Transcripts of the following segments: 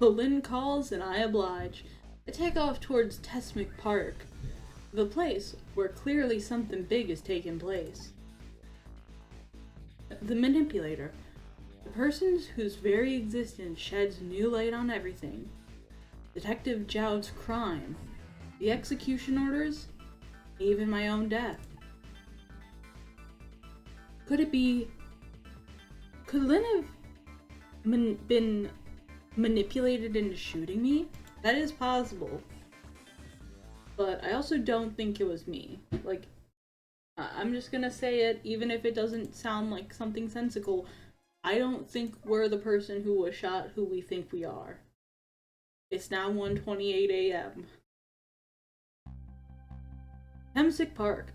Lynn calls and I oblige. I take off towards Thirteenth Park, the place where clearly something big is taking place. The manipulator. The person whose very existence sheds new light on everything. Detective Jowd's crime. The execution orders. Even my own death. Could it be... Could Lynn have been manipulated into shooting me? That is possible. But I also don't think it was me. Like, I'm just gonna say it, even if it doesn't sound like something sensical. I don't think we're the person who was shot who we think we are. It's now 1:28 a.m. Thirteenth Park.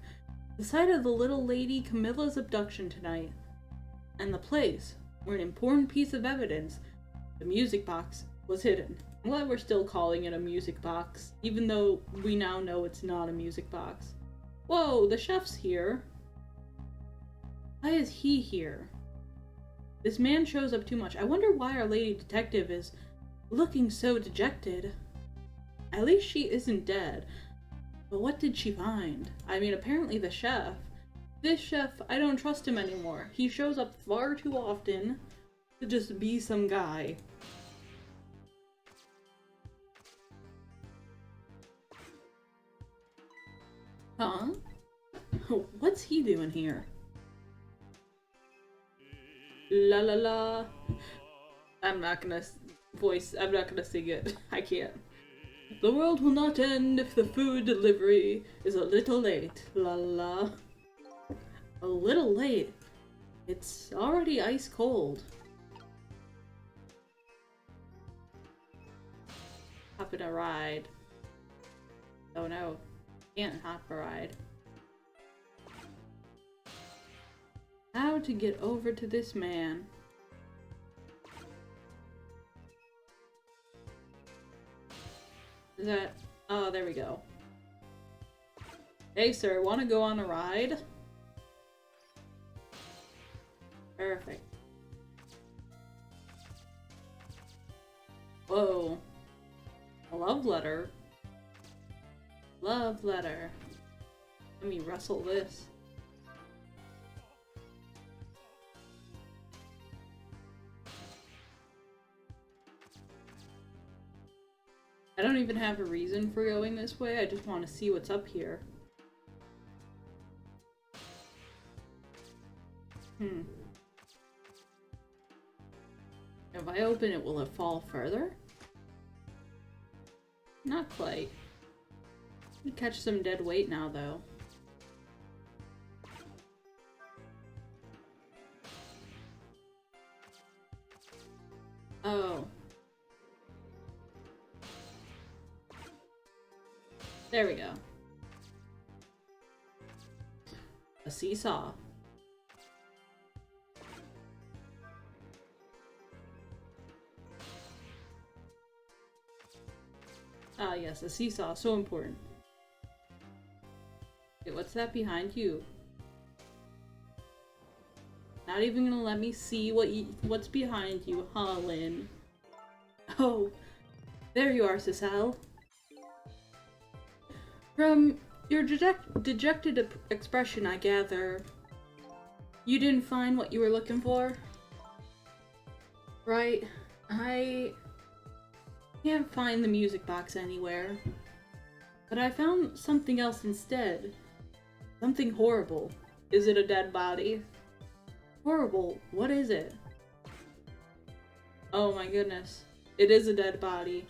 The site of the little lady Camilla's abduction tonight. And the place where an important piece of evidence, the music box, was hidden. I'm glad we're still calling it a music box, even though we now know it's not a music box. Whoa, the chef's here. Why is he here? This man shows up too much. I wonder why our lady detective is looking so dejected. At least she isn't dead. But what did she find? I mean, apparently the chef. This chef, I don't trust him anymore. He shows up far too often to just be some guy. Huh? What's he doing here? La la la. I'm not gonna sing it. I can't. The world will not end if the food delivery is a little late. La la. A little late? It's already ice cold. Hopping a ride. Oh no. Can't hop a ride. How to get over to this man? Is that... Oh, there we go. Hey sir, wanna go on a ride? Perfect. Whoa. A love letter? Love letter. Let me rustle this. I don't even have a reason for going this way, I just want to see what's up here. If I open it, will it fall further? Not quite. I'm gonna catch some dead weight now, though. Oh. There we go. A seesaw. Ah yes, a seesaw, so important. Okay, what's that behind you? Not even gonna let me see what's behind you, huh, Lynn? Oh, there you are, Cecile. From your dejected expression, I gather you didn't find what you were looking for? Right, I can't find the music box anywhere. But I found something else instead. Something horrible. Is it a dead body? Horrible. What is it? Oh my goodness. It is a dead body.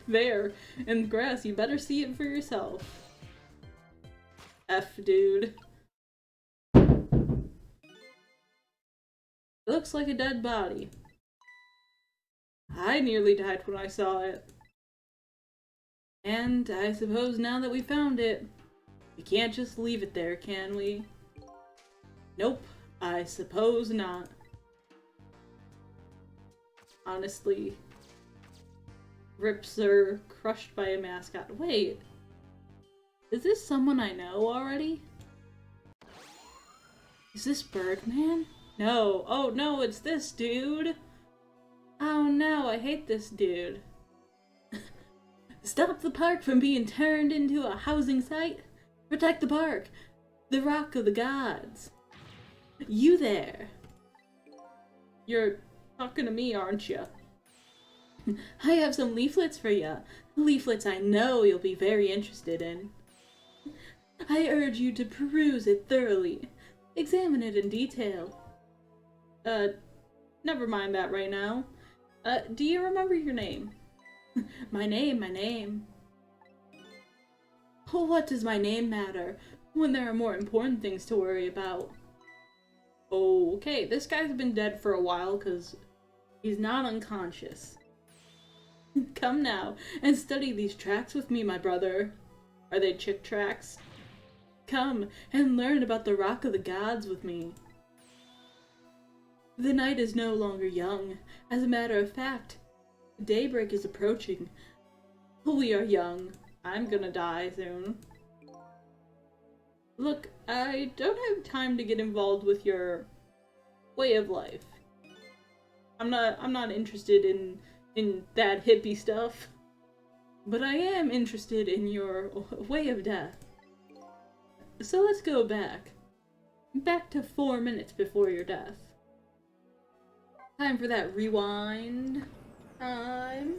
There, in the grass. You better see it for yourself. F, dude. It looks like a dead body. I nearly died when I saw it. And I suppose now that we found it, we can't just leave it there, can we? Nope, I suppose not. Honestly. Rips are crushed by a mascot. Wait. Is this someone I know already? Is this Birdman? No. Oh no, it's this dude! Oh no, I hate this dude. Stop the park from being turned into a housing site. Protect the park. The Rock of the Gods. You there. You're talking to me, aren't you? I have some leaflets for ya. Leaflets I know you'll be very interested in. I urge you to peruse it thoroughly. Examine it in detail. Never mind that right now. Do you remember your name? My name. What does my name matter when there are more important things to worry about? Okay, this guy's been dead for a while because he's not unconscious. Come now and study these tracks with me, my brother. Are they chick tracks? Come and learn about the Rock of the Gods with me. The night is no longer young. As a matter of fact, daybreak is approaching. We are young. I'm gonna die soon. Look, I don't have time to get involved with your way of life. I'm not interested in that hippie stuff. But I am interested in your way of death. So let's go back. Back to 4 minutes before your death. Time for that rewind time.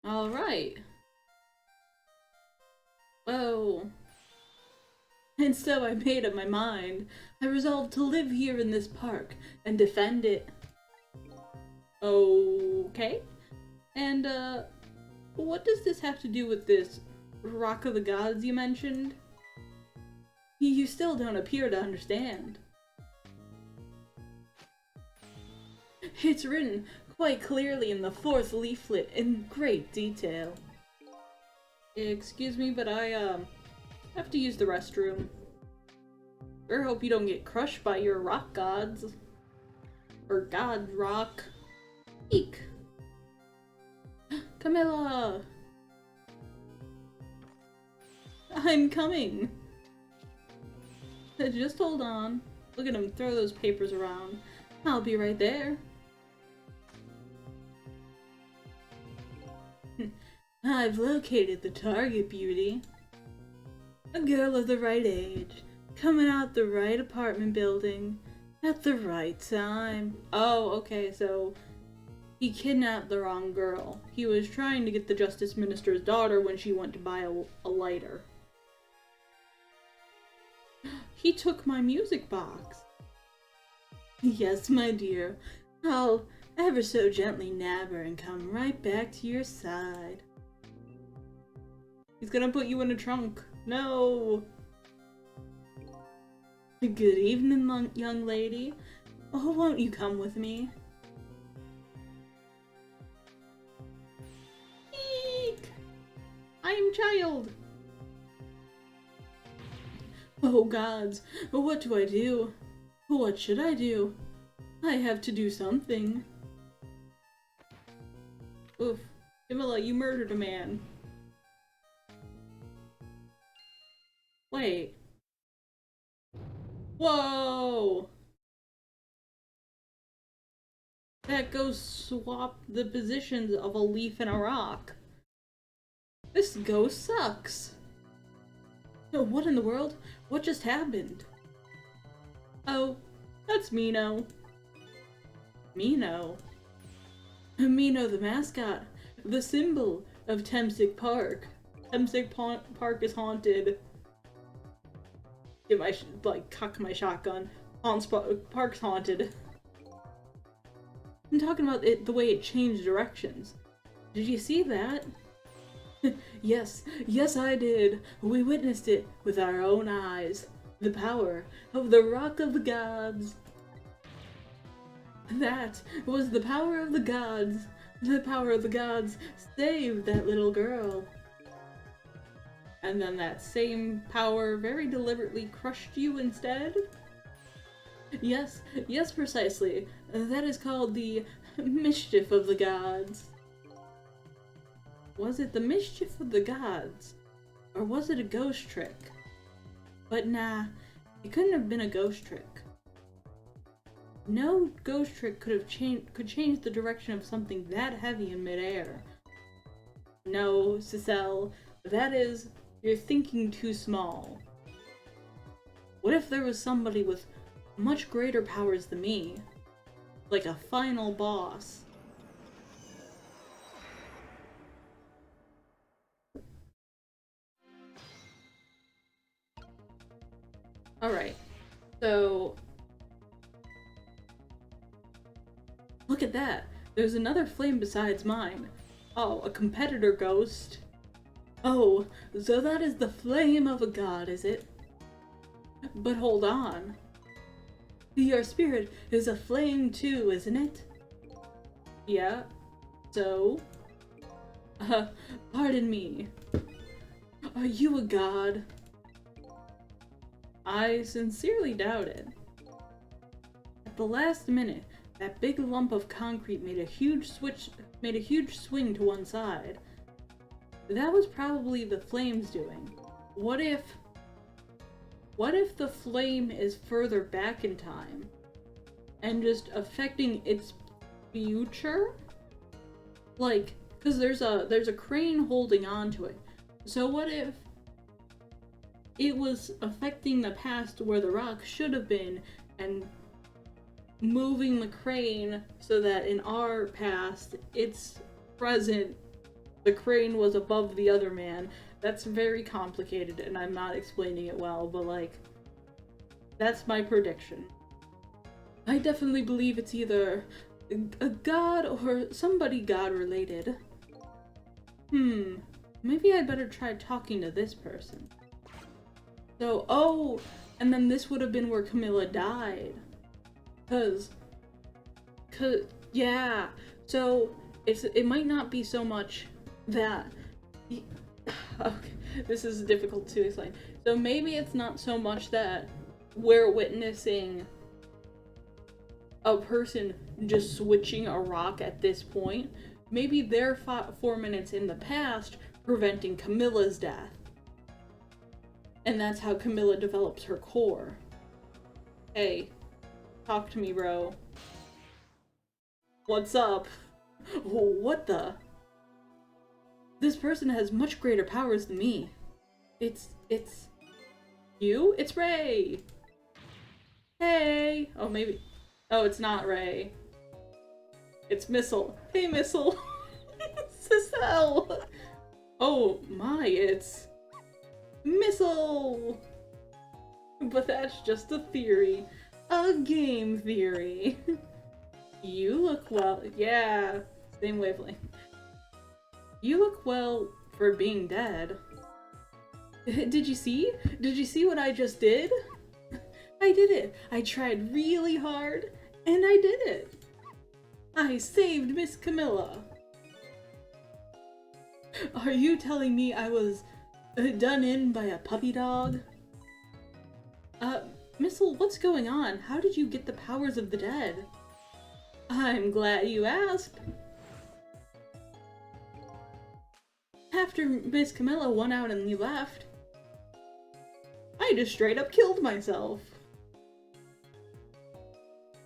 Alright. Oh. And so I made up my mind. I resolved to live here in this park and defend it. Okay. And, what does this have to do with this Rock of the Gods you mentioned? You still don't appear to understand. It's written quite clearly in the 4th leaflet in great detail. Excuse me, but I, have to use the restroom. Sure hope you don't get crushed by your rock gods. Or god rock. Eek! Camilla! I'm coming! Just hold on. Look at him throw those papers around. I'll be right there. I've located the target, beauty. A girl of the right age, coming out the right apartment building, at the right time. Oh, okay, so he kidnapped the wrong girl. He was trying to get the Justice Minister's daughter when she went to buy a lighter. He took my music box. Yes, my dear. I'll ever so gently nab her and come right back to your side. He's gonna put you in a trunk. No! Good evening, young lady. Oh, won't you come with me? Eek! I am child! Oh gods, what do I do? What should I do? I have to do something. Oof. Camilla, you murdered a man. Wait. Whoa! That ghost swapped the positions of a leaf and a rock. This ghost sucks. What in the world? What just happened? Oh, that's Mino. Mino? Mino the mascot. The symbol of Thirteenth Park. Thirteenth Park is haunted. Get my, cock my shotgun. Park's haunted. I'm talking about it, the way it changed directions. Did you see that? Yes, I did. We witnessed it with our own eyes. The power of the Rock of the Gods. That was the power of the gods. The power of the gods saved that little girl. And then that same power very deliberately crushed you instead? Yes, precisely. That is called the mischief of the gods. Was it the mischief of the gods? Or was it a ghost trick? But nah, It couldn't have been a ghost trick. No ghost trick could change the direction of something that heavy in midair. No, Cicel, you're thinking too small. What if there was somebody with much greater powers than me? Like a final boss? Alright, so... Look at that! There's another flame besides mine. Oh, a competitor ghost. Oh, so that is the flame of a god, is it? But hold on. Your spirit is a flame too, isn't it? Yeah, so? Pardon me. Are you a god? I sincerely doubt it. At the last minute, that big lump of concrete made a huge swing to one side. That was probably the flames doing. What if the flame is further back in time and just affecting its future? Like, because there's a crane holding on to it. So what if it was affecting the past where the rock should have been and moving the crane so that in our past, its present, the crane was above the other man. That's very complicated and I'm not explaining it well, but like, that's my prediction. I definitely believe it's either a god or somebody god related. Maybe I better try talking to this person. So, oh, and then this would have been where Camilla died. Cause, yeah, so it might not be so much that, okay, this is difficult to explain. So maybe it's not so much that we're witnessing a person just switching a rock at this point. Maybe they're 4 minutes in the past preventing Camilla's death. And that's how Camilla develops her core. Hey, talk to me, bro. What's up? What the? This person has much greater powers than me. It's you? It's Ray! Hey! Oh, maybe. Oh, it's not Ray. It's Missile. Hey, Missile! Cicel! Oh my, it's Missile! But that's just a theory. A game theory. You look well. Yeah, same wavelength. You look well for being dead. Did you see? Did you see what I just did? I did it. I tried really hard, and I did it. I saved Miss Camilla. Are you telling me I was done in by a puppy dog? Missile, what's going on? How did you get the powers of the dead? I'm glad you asked. After Miss Camilla went out and you left, I just straight up killed myself.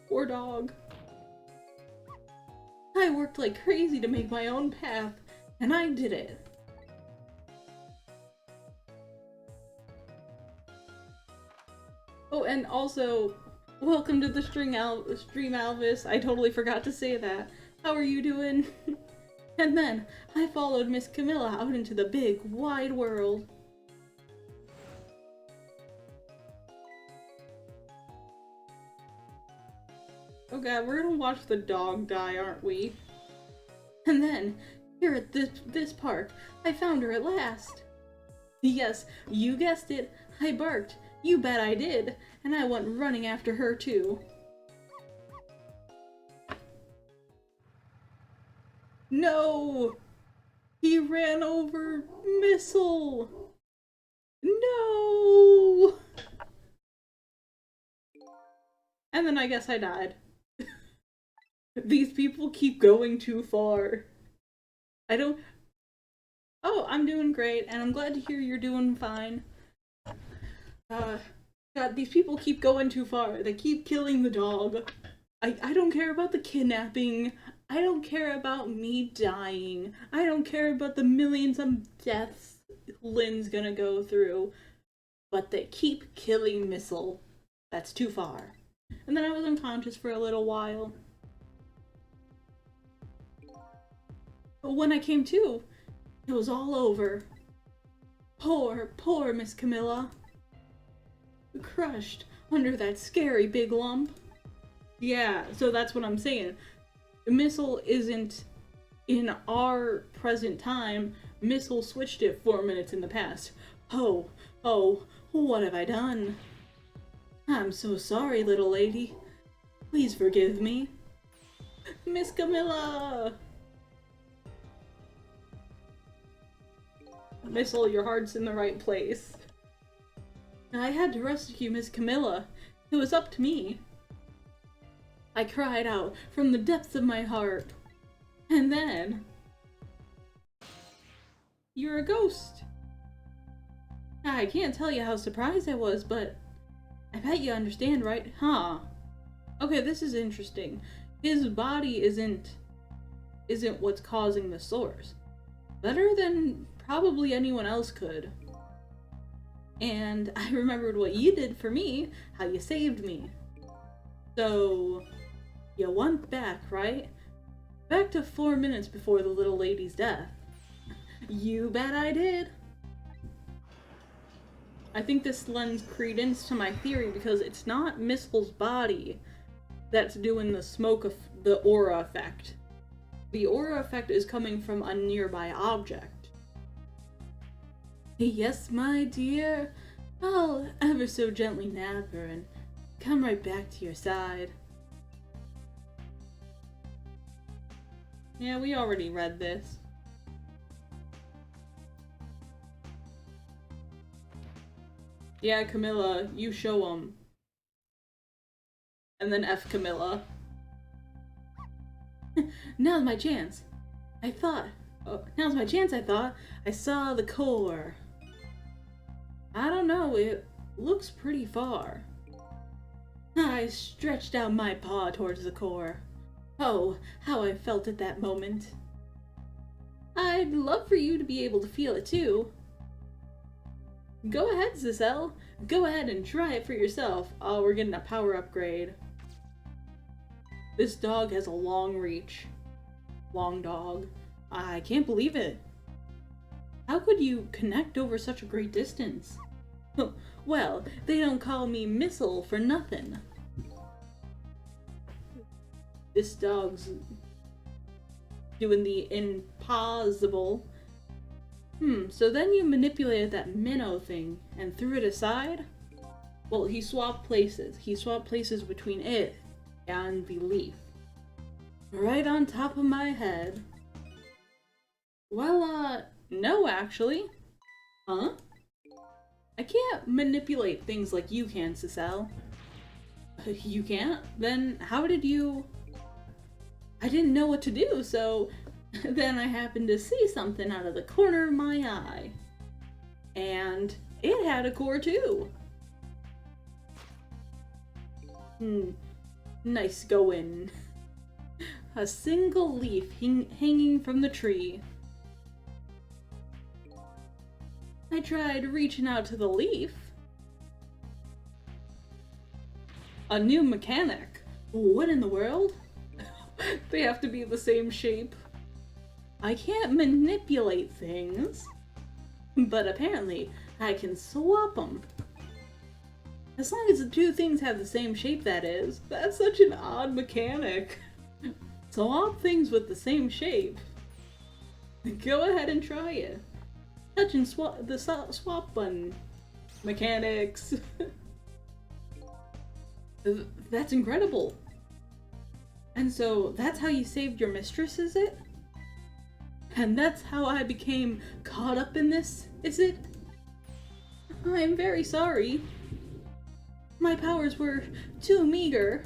Poor dog. I worked like crazy to make my own path, and I did it. Oh, and also, welcome to the stream, Alvis. I totally forgot to say that. How are you doing? And then, I followed Miss Camilla out into the big, wide world. Oh god, we're gonna watch the dog die, aren't we? And then, here at this park, I found her at last. Yes, you guessed it, I barked. You bet I did, and I went running after her too. No! He ran over Missile! No! And then I guess I died. These people keep going too far. I don't... Oh, I'm doing great, and I'm glad to hear you're doing fine. God, these people keep going too far. They keep killing the dog. I don't care about the kidnapping. I don't care about me dying. I don't care about the millions of deaths Lynn's gonna go through. But they keep killing Missile. That's too far. And then I was unconscious for a little while. But when I came to, it was all over. Poor Miss Camilla. Crushed under that scary big lump. Yeah, so that's what I'm saying. Missile isn't in our present time. Missile switched it 4 minutes in the past. Oh, what have I done? I'm so sorry, little lady. Please forgive me. Miss Camilla! Missile, your heart's in the right place. I had to rescue Miss Camilla. It was up to me. I cried out from the depths of my heart. And then... You're a ghost. I can't tell you how surprised I was, but I bet you understand, right? Huh. Okay, this is interesting. His body isn't what's causing the source. Better than probably anyone else could. And I remembered what you did for me, how you saved me. So, you went back, right? Back to 4 minutes before the little lady's death. You bet I did. I think this lends credence to my theory because it's not Missile's body that's doing the aura effect. The aura effect is coming from a nearby object. Yes, my dear. I'll ever so gently nab her and come right back to your side. Yeah, we already read this. Yeah, Camilla, you show 'em. And then F Camilla. Now's my chance. Now's my chance, I thought. I saw the core. I don't know, it looks pretty far. I stretched out my paw towards the core. Oh, how I felt at that moment. I'd love for you to be able to feel it too. Go ahead, Giselle. Go ahead and try it for yourself. Oh, we're getting a power upgrade. This dog has a long reach. Long dog. I can't believe it. How could you connect over such a great distance? Well, they don't call me Missile for nothing. This dog's doing the impossible. So then you manipulated that minnow thing and threw it aside? Well, he swapped places. He swapped places between it and the leaf. Right on top of my head. Well, no, actually. Huh? I can't manipulate things like you can, Giselle. You can't? Then how did you... I didn't know what to do, so then I happened to see something out of the corner of my eye. And it had a core too. Nice going. A single leaf hanging from the tree. I tried reaching out to the leaf. A new mechanic? What in the world? They have to be the same shape. I can't manipulate things, but apparently I can swap them. As long as the two things have the same shape, that is. That's such an odd mechanic. Swap things with the same shape. Go ahead and try it. Touch and swap the swap button. Mechanics. That's incredible. And so that's how you saved your mistress, is it? And that's how I became caught up in this, is it? I'm very sorry. My powers were too meager.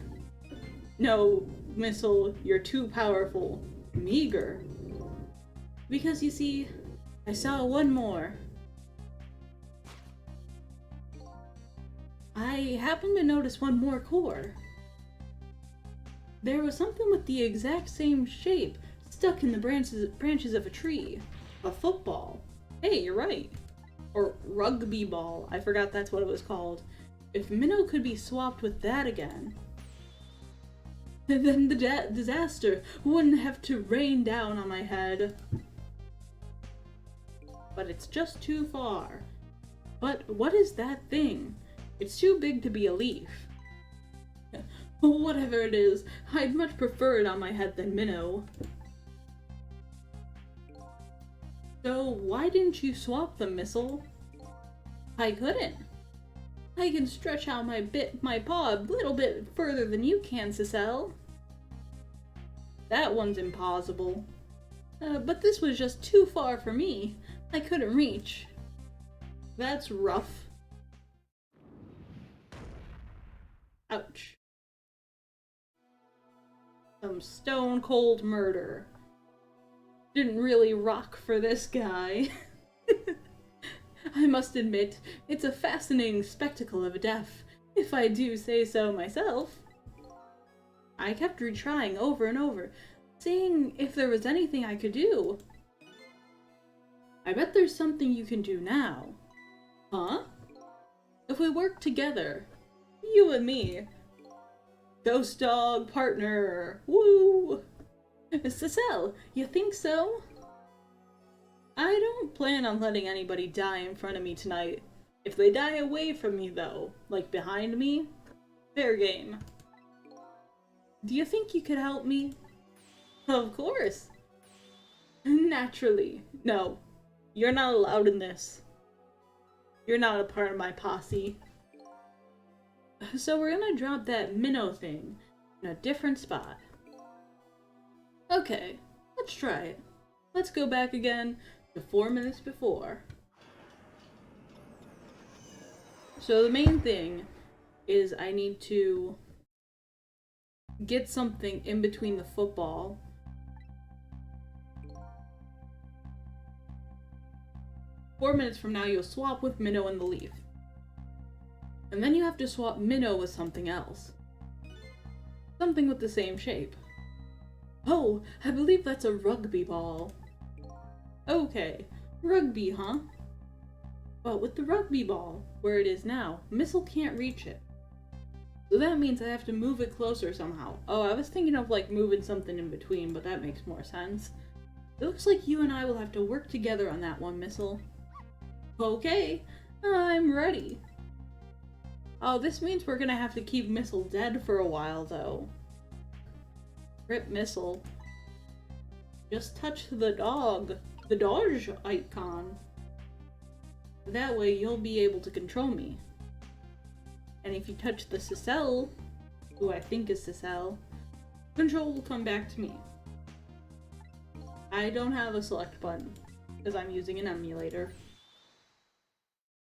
No, Missile, you're too powerful. Meager. Because you see, I saw one more. I happened to notice one more core. There was something with the exact same shape stuck in the branches of a tree. A football. Hey, you're right. Or rugby ball. I forgot that's what it was called. If Minnow could be swapped with that again, then the disaster wouldn't have to rain down on my head. But it's just too far. But what is that thing? It's too big to be a leaf. Whatever it is, I'd much prefer it on my head than Minnow. So why didn't you swap them, Missile? I couldn't. I can stretch out my paw a little bit further than you can, Cecile. That one's impossible. But this was just too far for me. I couldn't reach. That's rough. Ouch. Some stone cold murder. Didn't really rock for this guy. I must admit, it's a fascinating spectacle of death, if I do say so myself. I kept retrying over and over, seeing if there was anything I could do. I bet there's something you can do now. Huh? If we work together, you and me. Ghost dog partner, woo! Cecile, you think so? I don't plan on letting anybody die in front of me tonight. If they die away from me though, like behind me, fair game. Do you think you could help me? Of course. Naturally. No, you're not allowed in this. You're not a part of my posse. So we're gonna drop that minnow thing in a different spot. Okay, let's try it. Let's go back again to 4 minutes before. So the main thing is I need to get something in between the football. Four minutes from now, you'll swap with Minnow and the leaf. And then you have to swap Minnow with something else. Something with the same shape. Oh, I believe that's a rugby ball. Okay, rugby, huh? But with the rugby ball, where it is now, Missile can't reach it. So that means I have to move it closer somehow. Oh, I was thinking of like moving something in between, but that makes more sense. It looks like you and I will have to work together on that one, Missile. Okay, I'm ready. Oh, this means we're gonna have to keep Missile dead for a while, though. Rip Missile. Just touch the Dodge icon. That way you'll be able to control me. And if you touch the Cecile, who I think is Cecile, control will come back to me. I don't have a select button, because I'm using an emulator.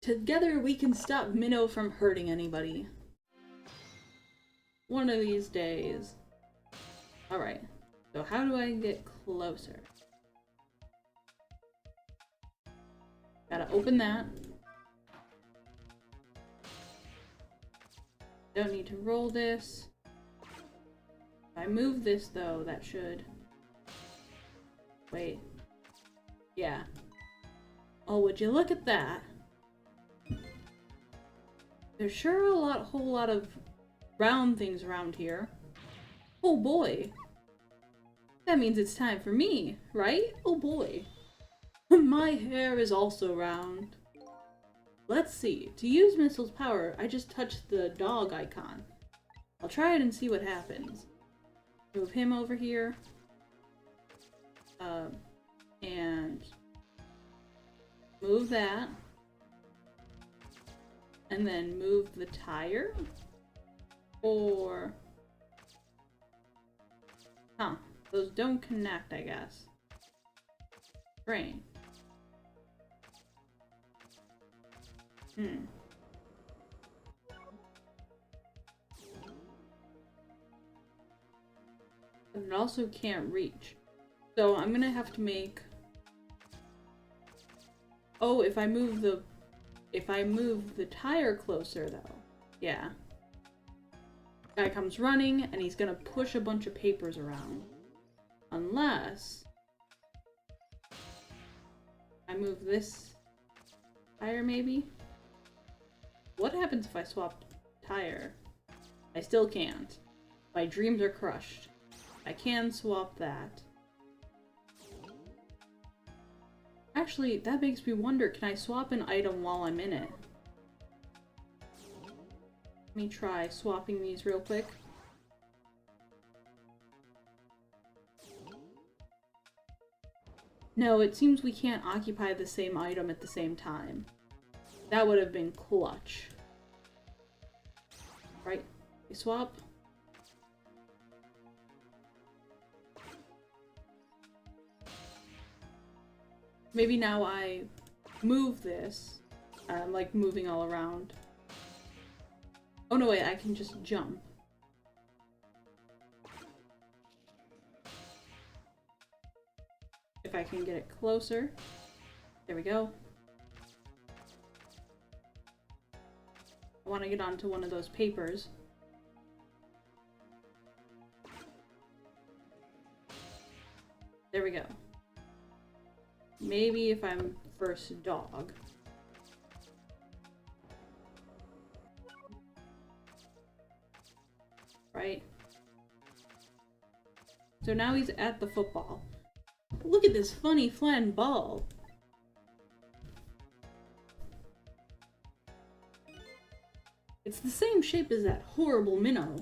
Together we can stop Minnow from hurting anybody. One of these days. Alright, so how do I get closer? Gotta open that. Don't need to roll this. If I move this though, that should... Wait. Yeah. Oh, would you look at that? There's sure a whole lot of round things around here. Oh boy. That means it's time for me, right? Oh boy. My hair is also round. Let's see. To use Missile's power, I just touched the dog icon. I'll try it and see what happens. Move him over here. And move that. And then move the tire? Or... Huh. Those don't connect, I guess. Train. And it also can't reach. So I'm gonna have to make... Oh, if I move the tire closer though. Yeah. Guy comes running, and he's gonna push a bunch of papers around. Unless I move this tire, maybe? What happens if I swap tire? I still can't. My dreams are crushed. I can swap that. Actually, that makes me wonder, can I swap an item while I'm in it? Let me try swapping these real quick. No, it seems we can't occupy the same item at the same time. That would have been clutch. Right? We swap. Maybe now I move this. I'm like moving all around. Oh no, wait, I can just jump. If I can get it closer. There we go. I want to get onto one of those papers. There we go. Maybe if I'm first dog. Right? So now he's at the football. Look at this funny flan ball. It's the same shape as that horrible minnow.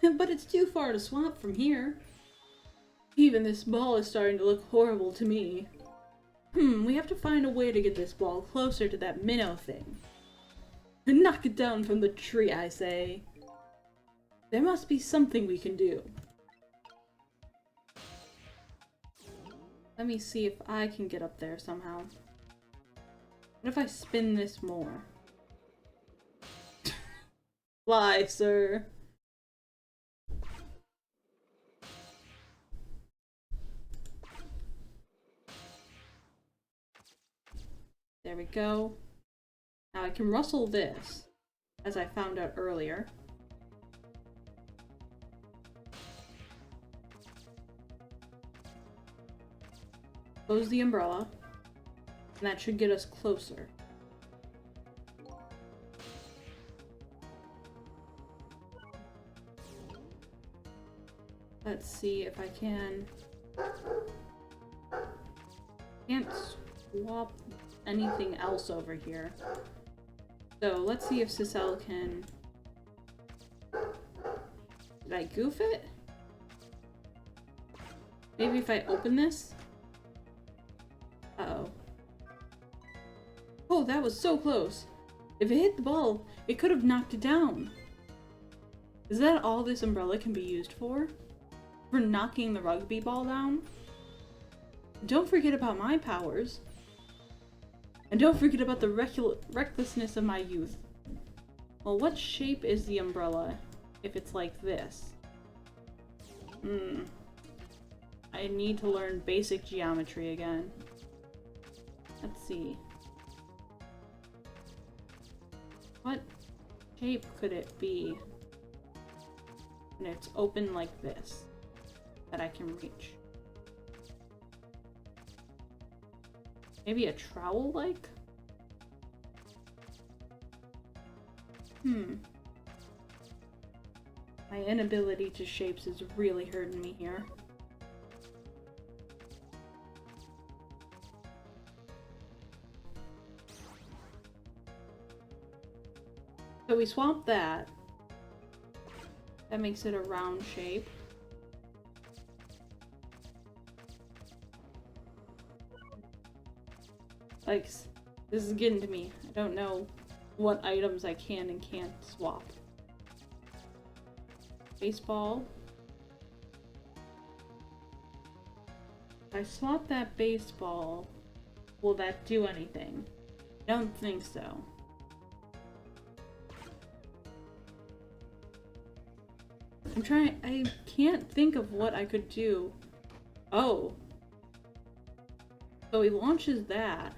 But it's too far to swap from here. Even this ball is starting to look horrible to me. We have to find a way to get this ball closer to that minnow thing. Knock it down from the tree, I say. There must be something we can do. Let me see if I can get up there somehow. What if I spin this more? Fly, sir. There we go. Now I can rustle this, as I found out earlier. Close the umbrella, and that should get us closer. Let's see if I can... Can't swap anything else over here. So let's see if Cicel can... Did I goof it? Maybe if I open this? Uh-oh. Oh, that was so close. If it hit the ball, it could have knocked it down. Is that all this umbrella can be used for? For knocking the rugby ball down? Don't forget about my powers. And don't forget about the recklessness of my youth. Well, what shape is the umbrella if it's like this? I need to learn basic geometry again. Let's see. What shape could it be? And it's open like this, that I can reach. Maybe a trowel-like? My inability to shapes is really hurting me here. So we swapped that. That makes it a round shape. Like, this is getting to me. I don't know what items I can and can't swap. Baseball. If I swap that baseball, will that do anything? I don't think so. I can't think of what I could do. Oh. So he launches that.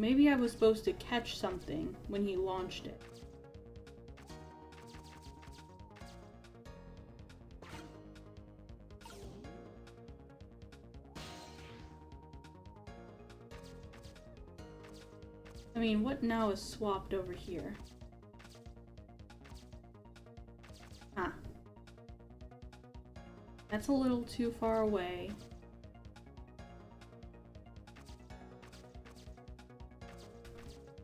Maybe I was supposed to catch something when he launched it. I mean, what now is swapped over here? Huh. That's a little too far away.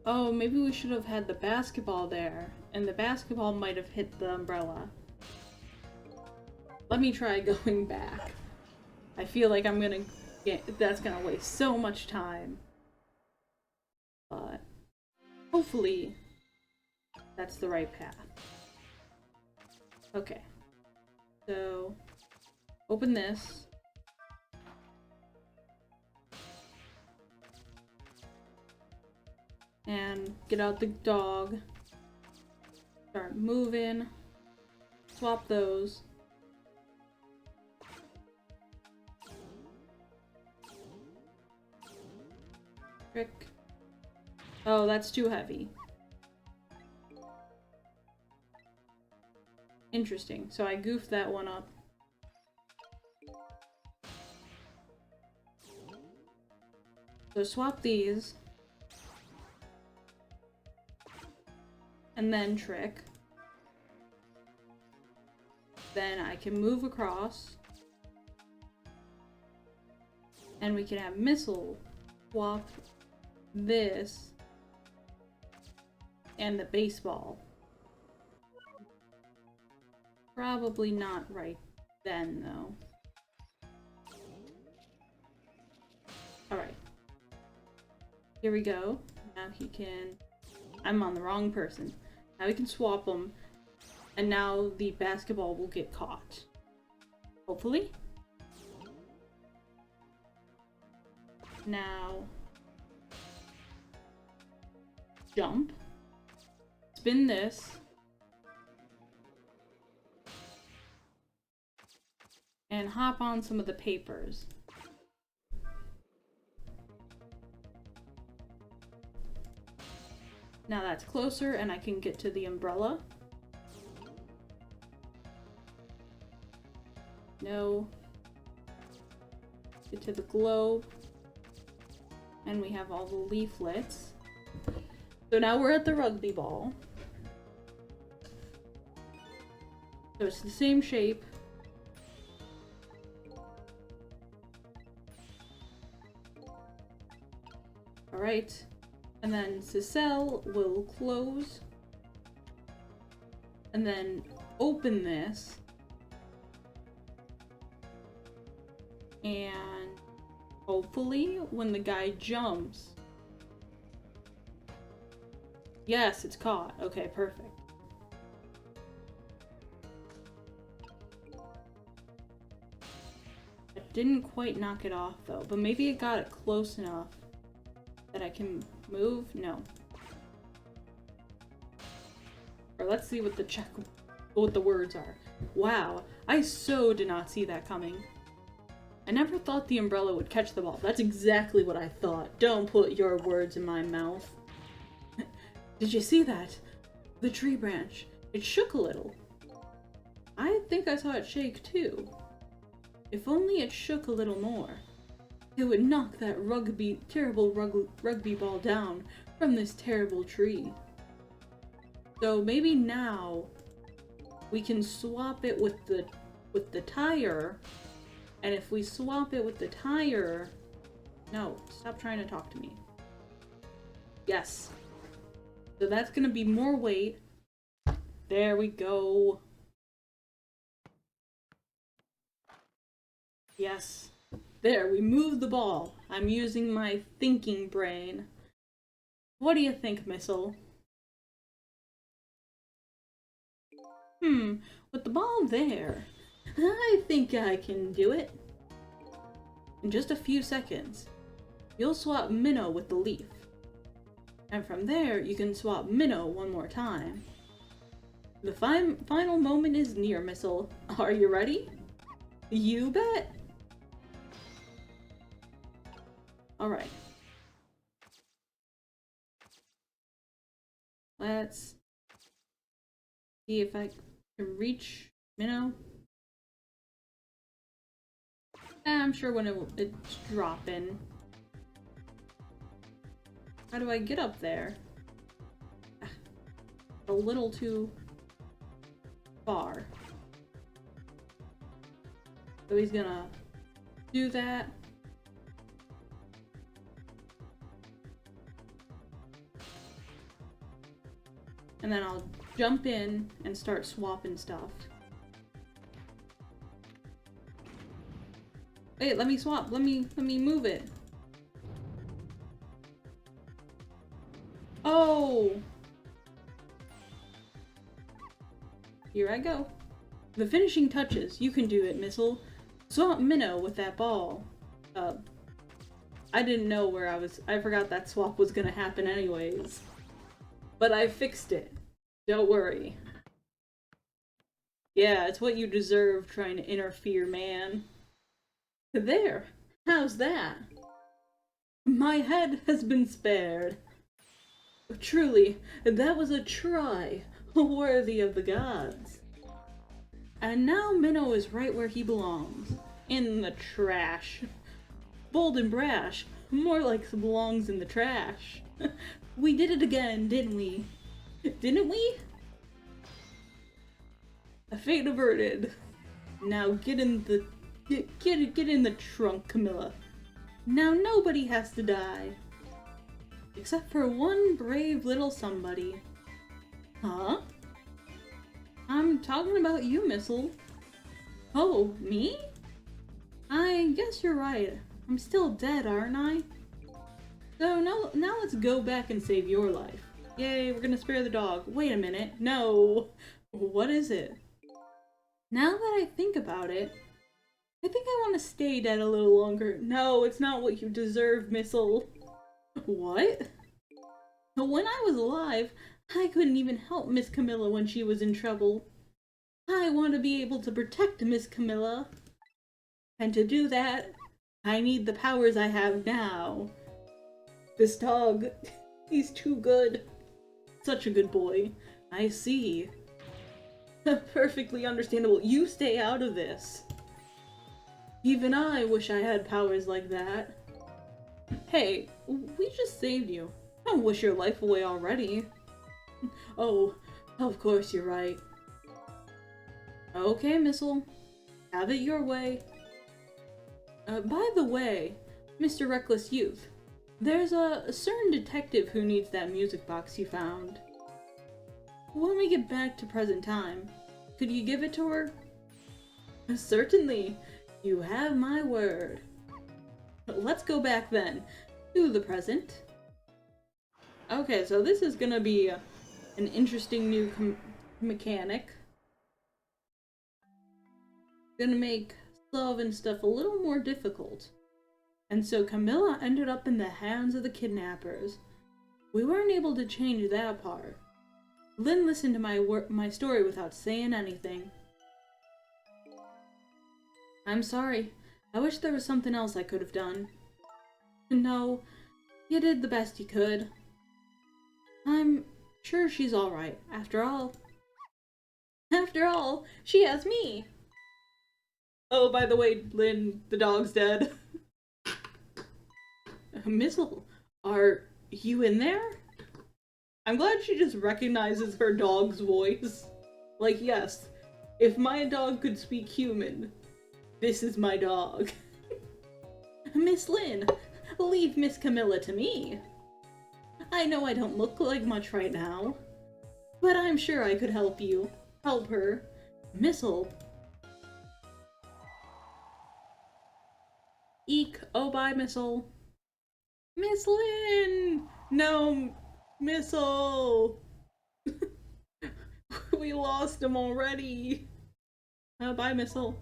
Oh, maybe we should have had the basketball there, and the basketball might have hit the umbrella. Let me try going back. I feel like that's gonna waste so much time. But hopefully that's the right path. Okay. So open this. And get out the dog. Start moving. Swap those. Trick. Oh, that's too heavy. Interesting. So I goofed that one up. So swap these. And then trick. Then I can move across. And we can have missile swap this and the baseball. Probably not right then, though. Alright. Here we go. Now he can... I'm on the wrong person. Now we can swap them, and now the basketball will get caught. Hopefully. Now... jump. Spin this. And hop on some of the papers. Now that's closer and I can get to the umbrella. No. Get to the globe. And we have all the leaflets. So now we're at the rugby ball. So it's the same shape. Alright. And then Cecile will close. And then open this. And hopefully when the guy jumps... Yes, it's caught. Okay, perfect. I didn't quite knock it off though, but maybe it got it close enough that I can move? No. Or let's see what the words are. Wow, I so did not see that coming. I never thought the umbrella would catch the ball. That's exactly what I thought. Don't put your words in my mouth. Did you see that? The tree branch. It shook a little. I think I saw it shake too. If only it shook a little more. It would knock that terrible rugby ball down from this terrible tree. So maybe now we can swap it with the tire. And if we swap it with the tire... No, stop trying to talk to me. Yes. So that's gonna be more weight. There we go. Yes. There, we moved the ball. I'm using my thinking brain. What do you think, Missile? With the ball there, I think I can do it. In just a few seconds, you'll swap Minnow with the leaf. And from there, you can swap Minnow one more time. The final moment is near, Missile. Are you ready? You bet! Alright. Let's see if I can reach Minnow. I'm sure when it's dropping. How do I get up there? A little too far. So he's gonna do that. And then I'll jump in and start swapping stuff. Wait, let me swap. Let me move it. Oh! Here I go. The finishing touches. You can do it, Missile. Swap Minnow with that ball. I didn't know where I forgot that swap was gonna happen anyways. But I fixed it. Don't worry. Yeah, it's what you deserve trying to interfere, man. There! How's that? My head has been spared. Truly, that was a try worthy of the gods. And now Minnow is right where he belongs. In the trash. Bold and brash. More like belongs in the trash. We did it again, didn't we? Didn't we? A fate averted. Now get in the get in the trunk, Camilla. Now nobody has to die. Except for one brave little somebody. Huh? I'm talking about you, Missile. Oh, me? I guess you're right. I'm still dead, aren't I? So now let's go back and save your life. Yay, we're gonna spare the dog. Wait a minute. No. What is it? Now that I think about it, I think I want to stay dead a little longer. No, it's not what you deserve, Missile. What? When I was alive, I couldn't even help Miss Camilla when she was in trouble. I want to be able to protect Miss Camilla. And to do that, I need the powers I have now. This dog, he's too good. Such a good boy. I see. Perfectly understandable. You stay out of this. Even I wish I had powers like that. Hey, we just saved you. Don't wish your life away already. Oh, of course you're right. Okay, Missile. Have it your way. By the way, Mr. Reckless Youth, there's a certain detective who needs that music box you found. When we get back to present time, could you give it to her? Certainly. You have my word. Let's go back then, to the present. Okay, so this is gonna be an interesting new mechanic. Gonna make solving stuff a little more difficult. And so Camilla ended up in the hands of the kidnappers. We weren't able to change that part. Lynn listened to my story without saying anything. I'm sorry. I wish there was something else I could have done. No, you did the best you could. I'm sure she's alright. After all, she has me! Oh, by the way, Lynn, the dog's dead. Missile, are you in there? I'm glad she just recognizes her dog's voice. Like, yes, if my dog could speak human, this is my dog. Miss Lynn, leave Miss Camilla to me. I know I don't look like much right now, but I'm sure I could help you. Help her. Missile. Eek. Oh, bye, Missile. Miss Lynn! No, Missile! We lost him already. Bye, Missile.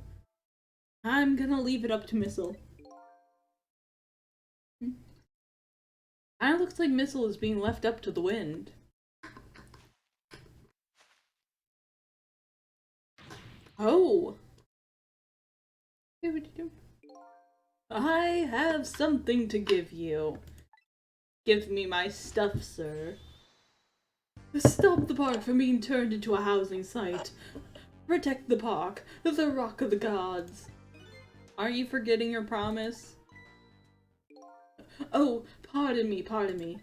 I'm gonna leave it up to Missile. Kinda looks like Missile is being left up to the wind. Oh! I have something to give you. Give me my stuff, sir. Stop the park from being turned into a housing site. Protect the park, the Rock of the Gods. Are you forgetting your promise? Oh, pardon me, pardon me.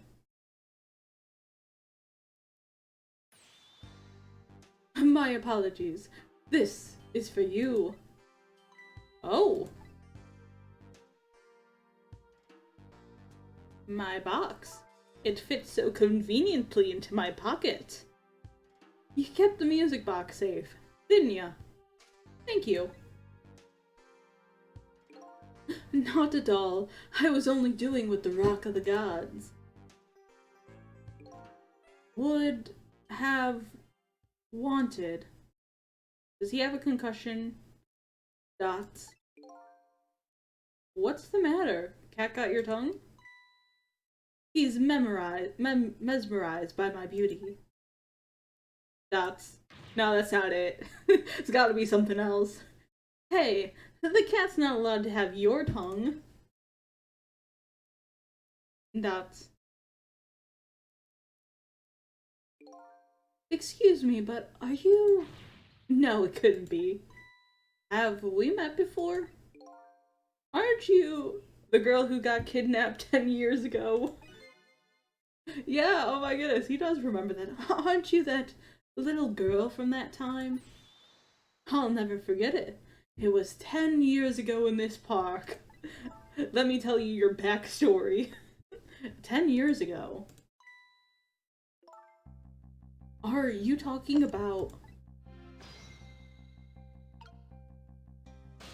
My apologies. This is for you. Oh. My box. It fits so conveniently into my pocket. You kept the music box safe, didn't ya? Thank you. Not at all. I was only doing with the Rock of the Gods. Would have wanted. Does he have a concussion? Dots. What's the matter? Cat got your tongue? He's mesmerized by my beauty. Dots. No, that's not it. It's gotta be something else. Hey, the cat's not allowed to have your tongue. Dots. Excuse me, but are you... No, it couldn't be. Have we met before? Aren't you the girl who got kidnapped 10 years ago? Yeah, oh my goodness, he does remember that. Aren't you that little girl from that time? I'll never forget it. It was 10 years ago in this park. Let me tell you your backstory. 10 years ago. Are you talking about...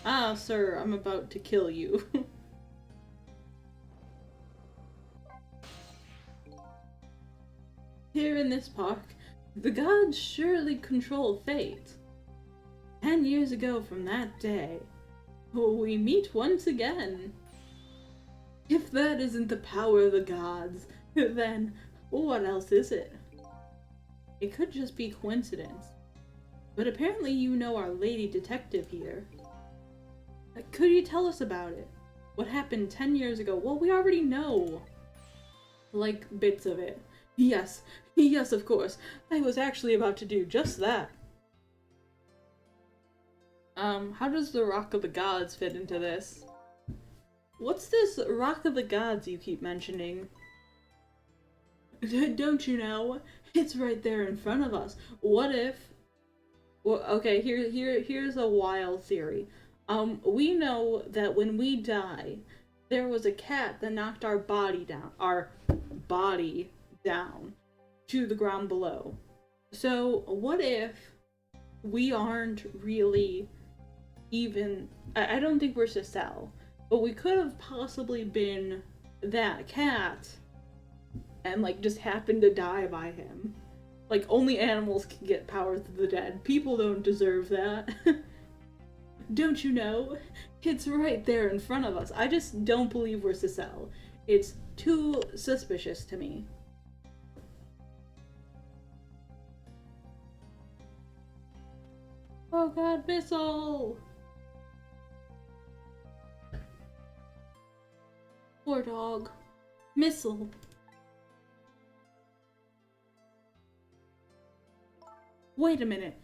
Ah, sir, I'm about to kill you. Here in this park, the gods surely control fate. 10 years ago from that day, we meet once again. If that isn't the power of the gods, then what else is it? It could just be coincidence. But apparently you know our lady detective here. Could you tell us about it? What happened 10 years ago? Well, we already know. Like, bits of it. Yes, yes, of course. I was actually about to do just that. How does the Rock of the Gods fit into this? What's this Rock of the Gods you keep mentioning? Don't you know? It's right there in front of us. What if... Well, okay, here's a wild theory. We know that when we die, there was a cat that knocked our body down to the ground below. So what if we aren't really even... I don't think we're Cecile, but we could have possibly been that cat and like just happened to die by him. Like, only animals can get powers of the dead. People don't deserve that. Don't you know? It's right there in front of us. I just don't believe we're Cecile. It's too suspicious to me. Oh god, missile! Poor dog. Missile. Wait a minute.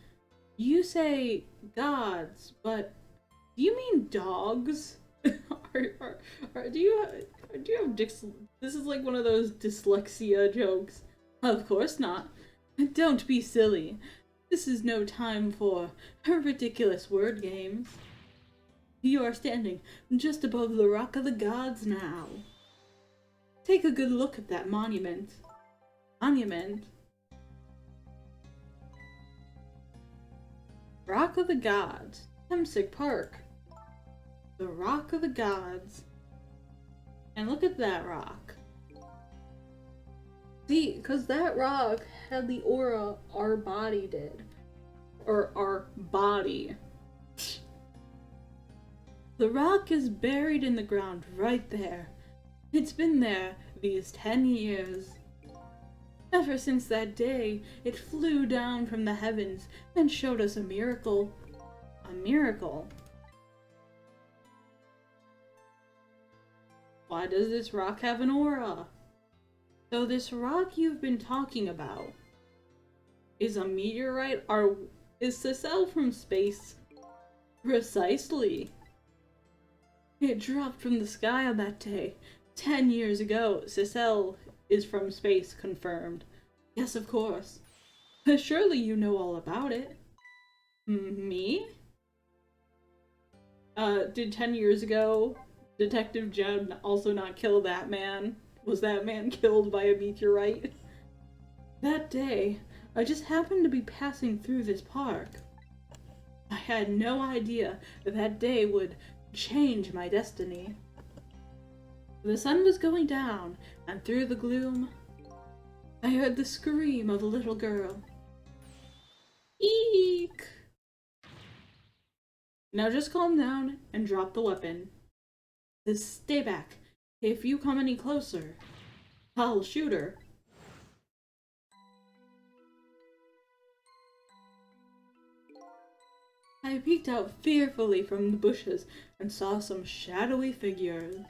You say gods, but do you mean dogs? Do you have this is like one of those dyslexia jokes. Of course not. Don't be silly. This is no time for ridiculous word games. You are standing just above the Rock of the Gods now. Take a good look at that monument. Rock of the Gods, Thirteenth Park. The Rock of the Gods. And look at that rock. See, because that rock had the aura our body did. Or our body. The rock is buried in the ground right there. It's been there these 10 years. Ever since that day, it flew down from the heavens and showed us a miracle. A miracle. Why does this rock have an aura? So this rock you've been talking about, Is a meteorite or is Cecile from space? Precisely. It dropped from the sky on that day. 10 years ago. Cecile is from space, confirmed. Yes, of course. Surely you know all about it. Me? Did 10 years ago Detective Judd also not kill that man? Was that man killed by a meteorite? That day, I just happened to be passing through this park. I had no idea that day would change my destiny. The sun was going down, and through the gloom, I heard the scream of a little girl. Eek! Now just calm down and drop the weapon. Just stay back. If you come any closer, I'll shoot her. I peeked out fearfully from the bushes and saw some shadowy figures.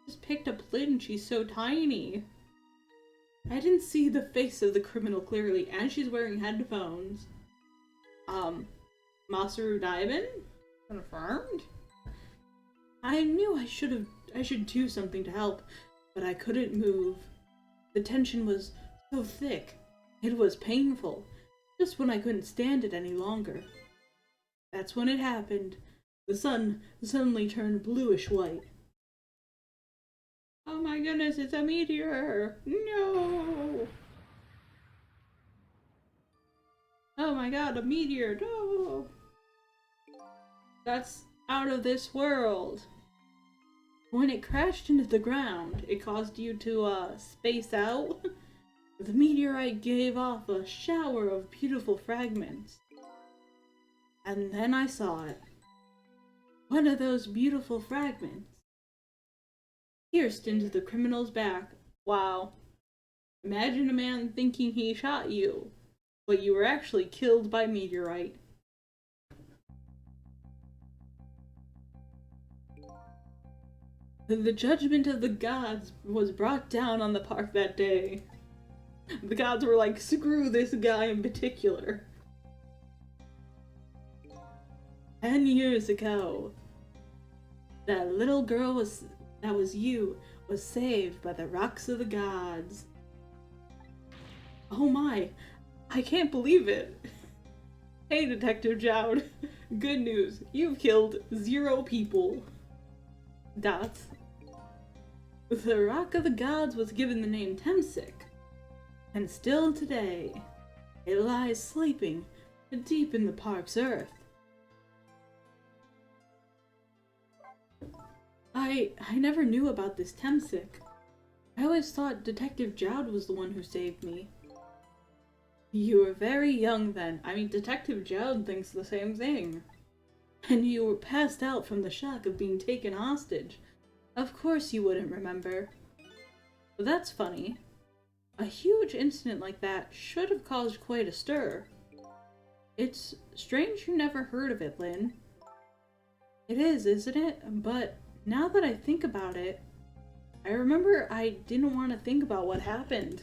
Just picked up Lynn, she's so tiny. I didn't see the face of the criminal clearly, and she's wearing headphones. Masaru Diamond? Confirmed? I knew I should do something to help, but I couldn't move. The tension was so thick. It was painful. Just when I couldn't stand it any longer. That's when it happened. The sun suddenly turned bluish white. Oh my goodness, it's a meteor! No! Oh my god, a meteor! No! That's out of this world! When it crashed into the ground, it caused you to, space out? The meteorite gave off a shower of beautiful fragments. And then I saw it. One of those beautiful fragments pierced into the criminal's back. Wow. Imagine a man thinking he shot you, but you were actually killed by meteorite. The judgment of the gods was brought down on the park that day. The gods were like, screw this guy in particular. 10 years ago, that little girl that was you, was saved by the rocks of the gods. Oh my, I can't believe it. Hey, Detective Jowd. Good news, you've killed 0 people. Dots. The Rock of the Gods was given the name Temsic, and still today, it lies sleeping deep in the park's earth. I never knew about this Temsic. I always thought Detective Jowd was the one who saved me. You were very young then. I mean, Detective Jowd thinks the same thing. And you were passed out from the shock of being taken hostage. Of course you wouldn't remember. But that's funny. A huge incident like that should have caused quite a stir. It's strange you never heard of it, Lynn. It is, isn't it? But now that I think about it, I remember I didn't want to think about what happened.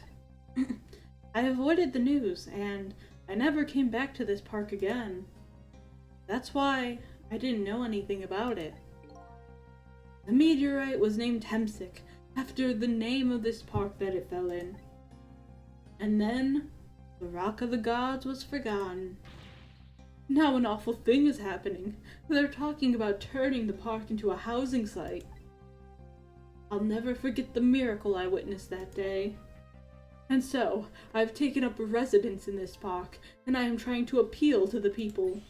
I avoided the news, and I never came back to this park again. That's why I didn't know anything about it. The meteorite was named Temsic, after the name of this park that it fell in. And then, the Rock of the Gods was forgotten. Now an awful thing is happening. They're talking about turning the park into a housing site. I'll never forget the miracle I witnessed that day. And so, I've taken up residence in this park, and I am trying to appeal to the people.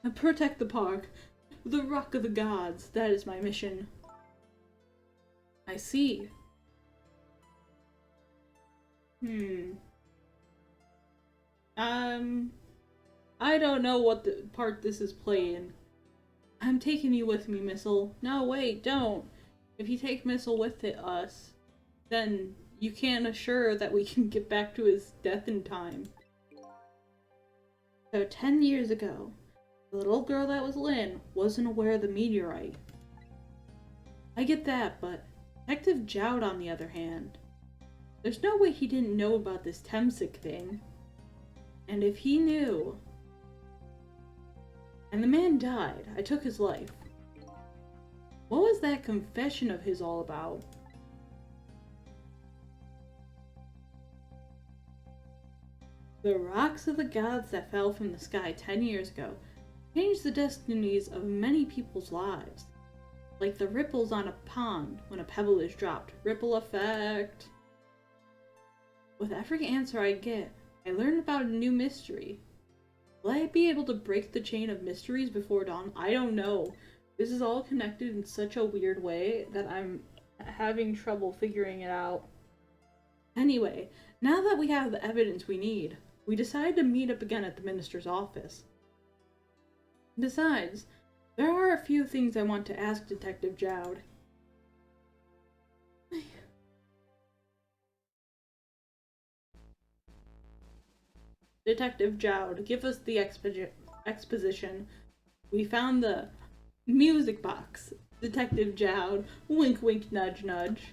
And protect the park, the Rock of the Gods, that is my mission. I see. I don't know what the part this is playing. I'm taking you with me, Missile. No, wait, don't. If you take Missile with us, then you can't assure that we can get back to his death in time. So 10 years ago, the little girl that was Lynn wasn't aware of the meteorite. I get that, but Detective Jowd, on the other hand, there's no way he didn't know about this Temsic thing. And if he knew... And the man died. I took his life. What was that confession of his all about? The rocks of the gods that fell from the sky 10 years ago changed the destinies of many people's lives. Like the ripples on a pond when a pebble is dropped. Ripple effect. With every answer I get, I learn about a new mystery. Will I be able to break the chain of mysteries before dawn? I don't know. This is all connected in such a weird way that I'm having trouble figuring it out. Anyway, now that we have the evidence we need, we decided to meet up again at the minister's office. Besides, there are a few things I want to ask Detective Jowd. Detective Jowd, give us the exposition. We found the music box. Detective Jowd, wink wink nudge nudge.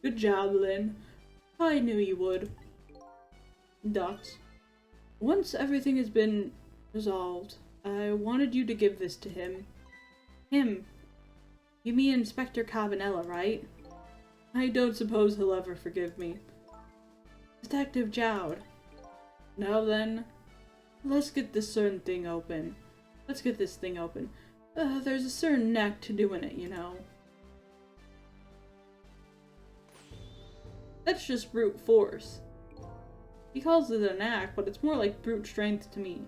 Good job, Lynn. I knew you would. Ducks. Once everything has been resolved, I wanted you to give this to him. Him. You mean Inspector Cavanella, right? I don't suppose he'll ever forgive me. Detective Jowd. Now then, let's get this certain thing open. Let's get this thing open. There's a certain knack to doing it, you know. That's just brute force. He calls it a knack, but it's more like brute strength to me.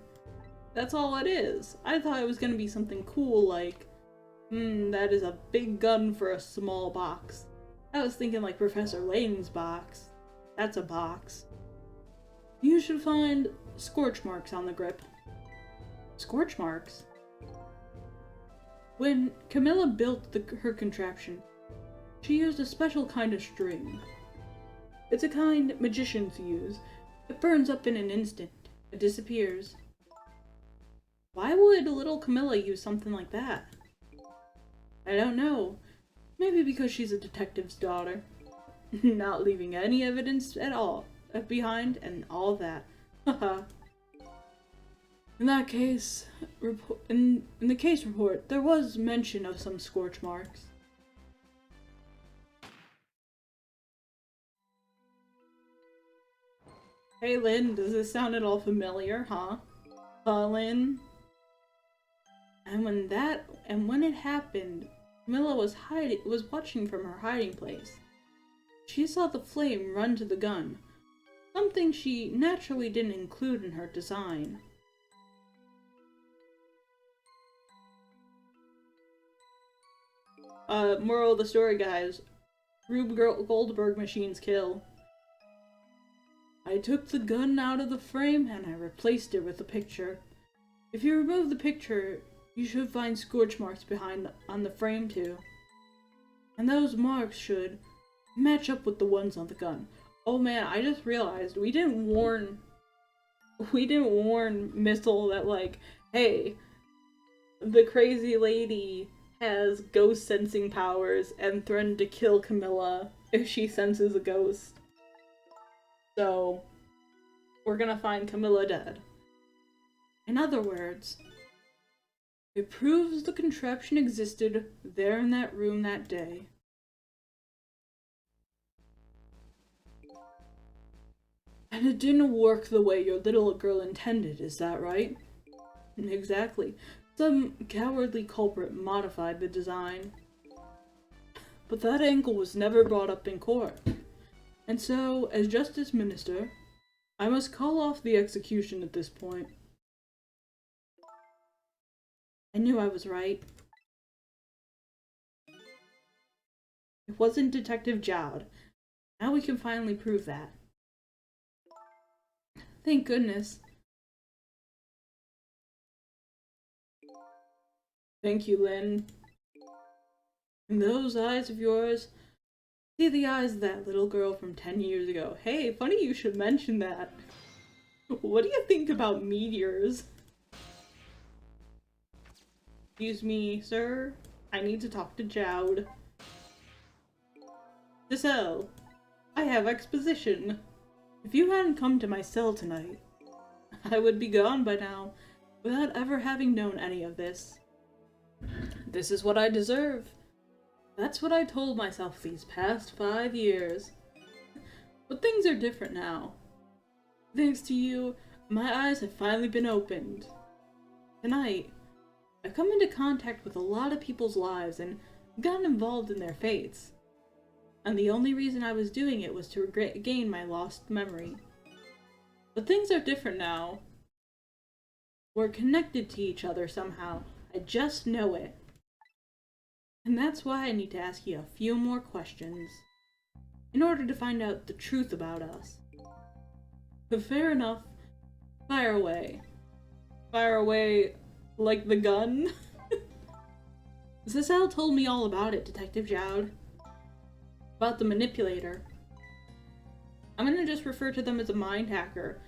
That's all it is. I thought it was gonna be something cool like, that is a big gun for a small box. I was thinking like Professor Layton's box. That's a box. You should find scorch marks on the grip. Scorch marks? When Camilla built her contraption, she used a special kind of string. It's a kind magicians use. It burns up in an instant. It disappears. Why would little Camilla use something like that? I don't know. Maybe because she's a detective's daughter. Not leaving any evidence at all behind and all that. Haha. In that case, in the case report, there was mention of some scorch marks. Hey Lynn, does this sound at all familiar, huh? Lynn? And when it happened, Camilla was watching from her hiding place. She saw the flame run to the gun, something she naturally didn't include in her design. Moral of the story, guys. Rube Goldberg machines kill. I took the gun out of the frame and I replaced it with a picture. If you remove the picture, you should find scorch marks on the frame too. And those marks should match up with the ones on the gun. Oh man, I just realized we didn't warn Missile that like, hey, the crazy lady has ghost sensing powers and threatened to kill Camilla if she senses a ghost. So, we're gonna find Camilla dead. In other words, it proves the contraption existed there in that room that day. And it didn't work the way your little girl intended, is that right? Exactly. Some cowardly culprit modified the design. But that angle was never brought up in court. And so, as Justice Minister, I must call off the execution at this point. I knew I was right. It wasn't Detective Jowd. Now we can finally prove that. Thank goodness. Thank you, Lynn. In those eyes of yours, see the eyes of that little girl from 10 years ago. Hey, funny you should mention that. What do you think about meteors? Excuse me, sir. I need to talk to Jowd. Giselle, I have exposition. If you hadn't come to my cell tonight, I would be gone by now, without ever having known any of this. This is what I deserve. That's what I told myself these past 5 years. But things are different now. Thanks to you, my eyes have finally been opened. Tonight, I've come into contact with a lot of people's lives and gotten involved in their fates. And the only reason I was doing it was to regain my lost memory. But things are different now. We're connected to each other somehow. I just know it. And that's why I need to ask you a few more questions, in order to find out the truth about us. But fair enough. Fire away. Fire away like the gun? Cecile told me all about it, Detective Jowd. About the manipulator. I'm gonna just refer to them as a mind hacker.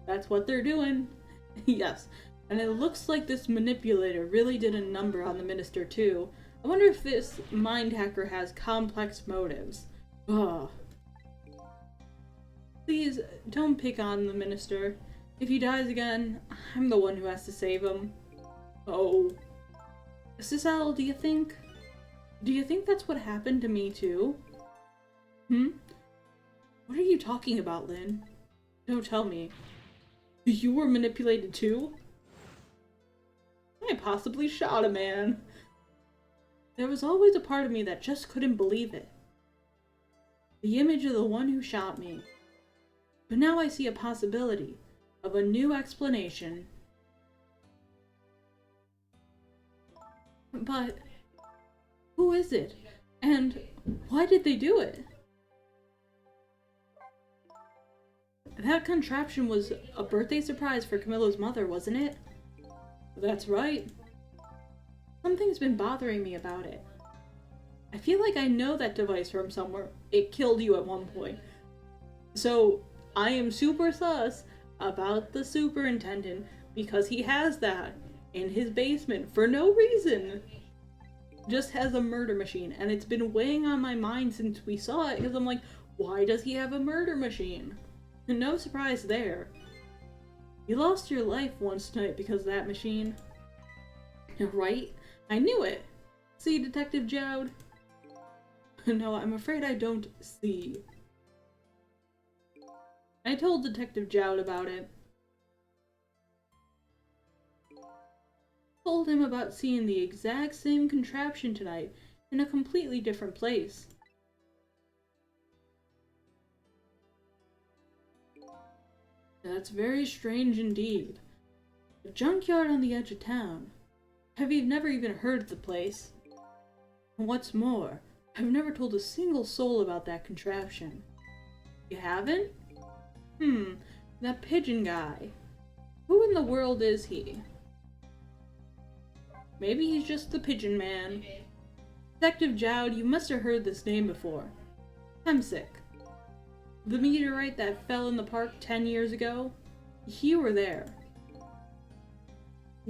That's what they're doing. Yes, and it looks like this manipulator really did a number on the minister too. I wonder if this mind hacker has complex motives. Ugh. Please, don't pick on the minister. If he dies again, I'm the one who has to save him. Oh. Cecile, do you think that's what happened to me too? What are you talking about, Lynn? Don't tell me. You were manipulated too? I possibly shot a man. There was always a part of me that just couldn't believe it. The image of the one who shot me. But now I see a possibility of a new explanation. But who is it? And why did they do it? That contraption was a birthday surprise for Camilla's mother, wasn't it? That's right. Something's been bothering me about it. I feel like I know that device from somewhere. It killed you at one point. So, I am super sus about the superintendent because he has that in his basement for no reason. Just has a murder machine, and it's been weighing on my mind since we saw it because I'm like, why does he have a murder machine? No surprise there. You lost your life once tonight because of that machine. Right? I knew it! See, Detective Jowd? No, I'm afraid I don't see. I told Detective Jowd about it. Told him about seeing the exact same contraption tonight in a completely different place. That's very strange indeed. A junkyard on the edge of town. Have you never even heard of the place? And what's more, I've never told a single soul about that contraption. You haven't? That pigeon guy. Who in the world is he? Maybe he's just the pigeon man. Detective Jowd, you must have heard this name before. Hemsick. The meteorite that fell in the park 10 years ago? You were there.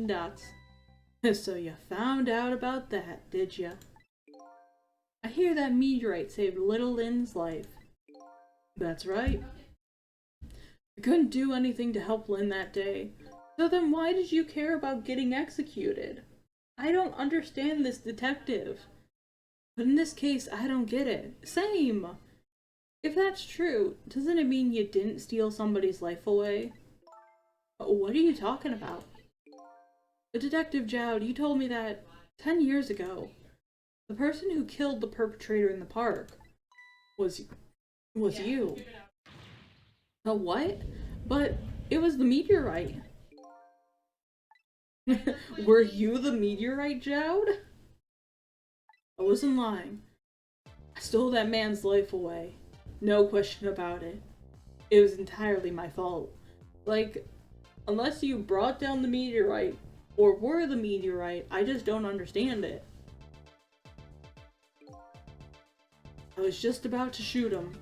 Dots. So you found out about that, did ya? I hear that meteorite saved little Lynn's life. That's right. I couldn't do anything to help Lynn that day. So then why did you care about getting executed? I don't understand this detective. But in this case, I don't get it. Same! If that's true, doesn't it mean you didn't steal somebody's life away? What are you talking about? Detective Jowd, you told me that 10 years ago, the person who killed the perpetrator in the park was you. The what? But it was the meteorite. Were you the meteorite, Jowd? I wasn't lying. I stole that man's life away. No question about it. It was entirely my fault. Like, unless you brought down the meteorite, or were the meteorite, I just don't understand it. I was just about to shoot him.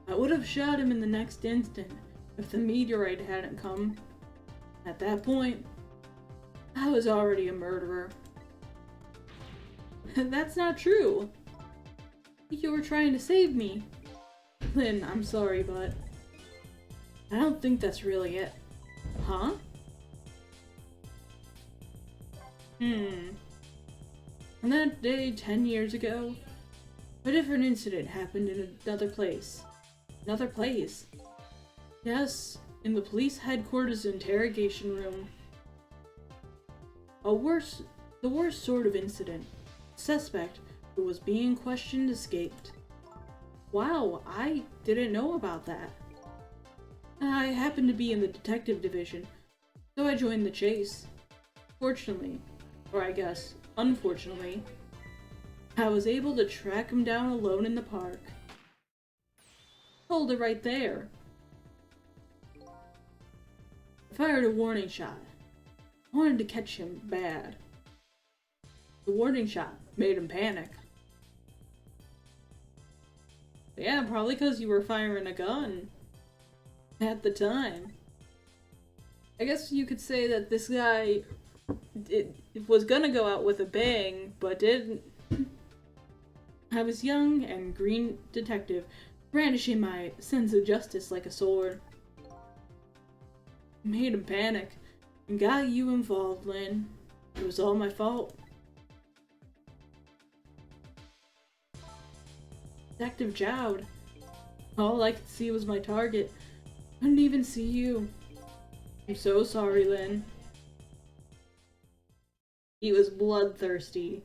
I would have shot him in the next instant if the meteorite hadn't come. At that point, I was already a murderer. That's not true. You were trying to save me. Lynn, I'm sorry, but I don't think that's really it. Huh? On that day 10 years ago, a different incident happened in another place. Another place? Yes, in the police headquarters interrogation room. The worst sort of incident. Suspect who was being questioned escaped. Wow, I didn't know about that. I happened to be in the detective division, so I joined the chase. Fortunately, or I guess, unfortunately, I was able to track him down alone in the park. Hold it right there. I fired a warning shot. I wanted to catch him bad. The warning shot made him panic. Yeah, probably because you were firing a gun at the time. I guess you could say that this guy it was gonna go out with a bang, but didn't. I was young and green detective, brandishing my sense of justice like a sword. Made him panic and got you involved, Lynn. It was all my fault. Detective Jowd. All I could see was my target. Couldn't even see you. I'm so sorry, Lynn. He was bloodthirsty.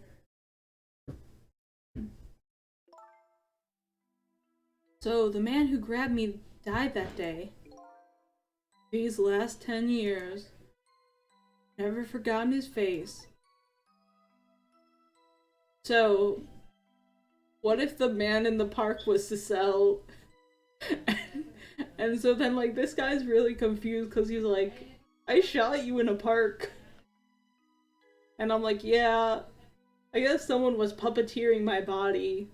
So, the man who grabbed me died that day. These last 10 years. Never forgotten his face. So, what if the man in the park was Cecile? And so then, like, this guy's really confused because he's like, I shot you in a park. And I'm like, yeah, I guess someone was puppeteering my body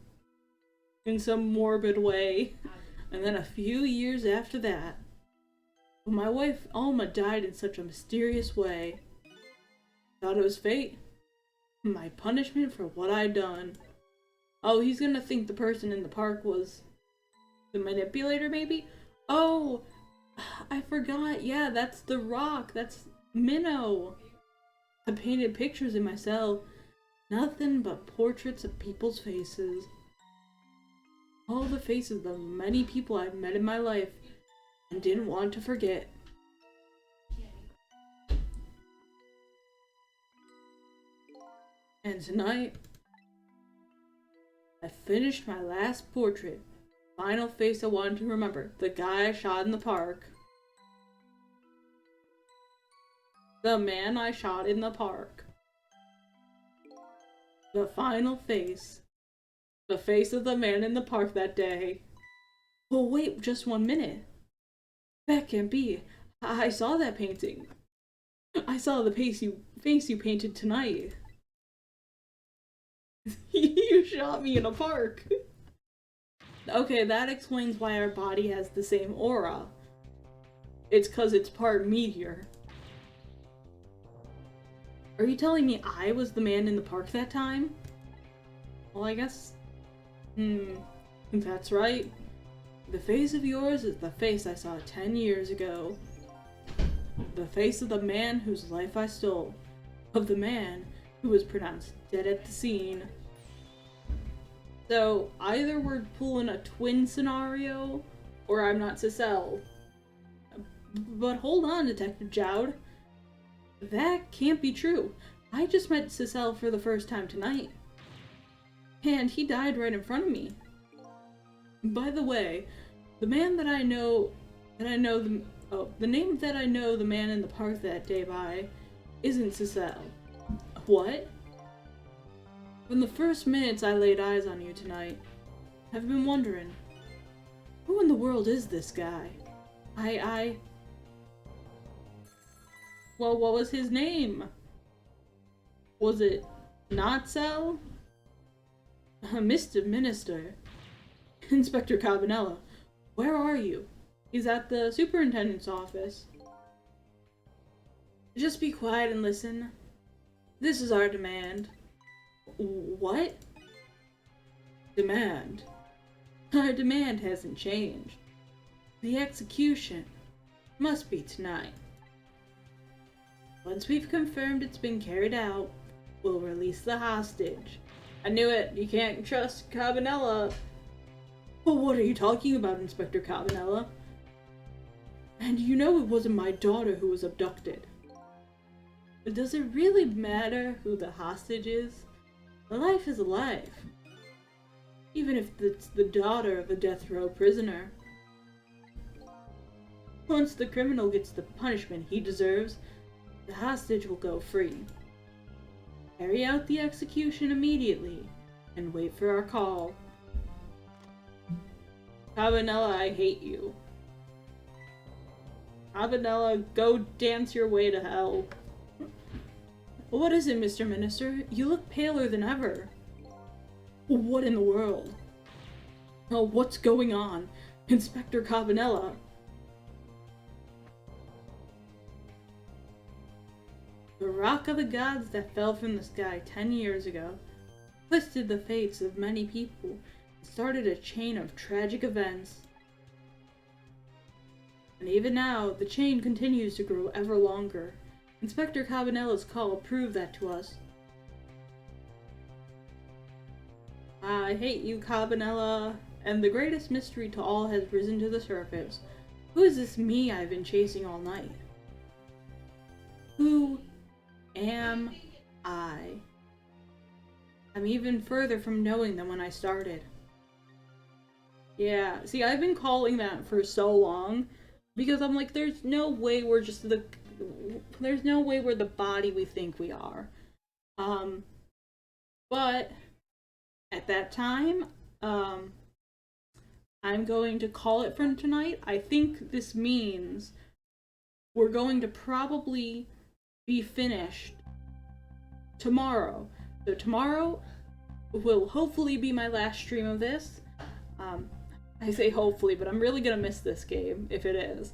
in some morbid way. And then a few years after that, when my wife Alma died in such a mysterious way, thought it was fate. My punishment for what I'd done. Oh, he's gonna think the person in the park was the manipulator, maybe? Oh, I forgot. Yeah, that's The Rock. That's Minnow. I painted pictures in my cell. Nothing but portraits of people's faces. All the faces of the many people I've met in my life and didn't want to forget. And tonight, I finished my last portrait. Final face I wanted to remember. The guy I shot in the park. The man I shot in the park. The final face. The face of the man in the park that day. Well, wait just 1 minute. That can't be. I saw that painting. I saw the face you painted tonight. You shot me in a park. Okay, that explains why our body has the same aura. It's because it's part meteor. Are you telling me I was the man in the park that time? Well, I guess... that's right. The face of yours is the face I saw 10 years ago. The face of the man whose life I stole. Of the man who was pronounced dead at the scene. So, either we're pulling a twin scenario, or I'm not Cecile. But hold on, Detective Jowd. That can't be true. I just met Cecile for the first time tonight. And he died right in front of me. By the way, the man that I know the name that I know the man in the park that day by isn't Cecile. What? From the first minutes I laid eyes on you tonight, I've been wondering, who in the world is this guy? Well, what was his name? Was it not Cell? Mr. Minister. Inspector Cabanella, where are you? He's at the superintendent's office. Just be quiet and listen. This is our demand. What? Demand. Our demand hasn't changed. The execution must be tonight. Once we've confirmed it's been carried out, we'll release the hostage. I knew it! You can't trust Cabanela! Well, what are you talking about, Inspector Cabanela? And you know it wasn't my daughter who was abducted. But does it really matter who the hostage is? A life is a life. Even if it's the daughter of a death row prisoner. Once the criminal gets the punishment he deserves, the hostage will go free. Carry out the execution immediately, and wait for our call. Cabanela, I hate you. Cabanela, go dance your way to hell. What is it, Mr. Minister? You look paler than ever. What in the world? Oh, what's going on? Inspector Cabanela. The rock of the gods that fell from the sky 10 years ago twisted the fates of many people and started a chain of tragic events. And even now, the chain continues to grow ever longer. Inspector Cabanela's call proved that to us. I hate you, Cabanela, and the greatest mystery to all has risen to the surface. Who is this me I've been chasing all night? Who am I? I'm even further from knowing than when I started. Yeah, see, I've been calling that for so long because I'm like, there's no way we're there's no way we're the body we think we are. But at that time, I'm going to call it for tonight. I think this means we're going to probably be finished tomorrow. So tomorrow will hopefully be my last stream of this. I say hopefully, but I'm really gonna miss this game if it is.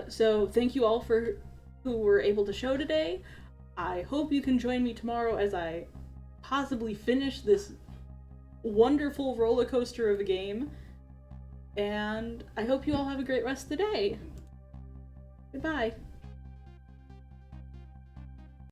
So thank you all for who were able to show today. I hope you can join me tomorrow as I possibly finish this wonderful roller coaster of a game. And I hope you all have a great rest of the day. Goodbye.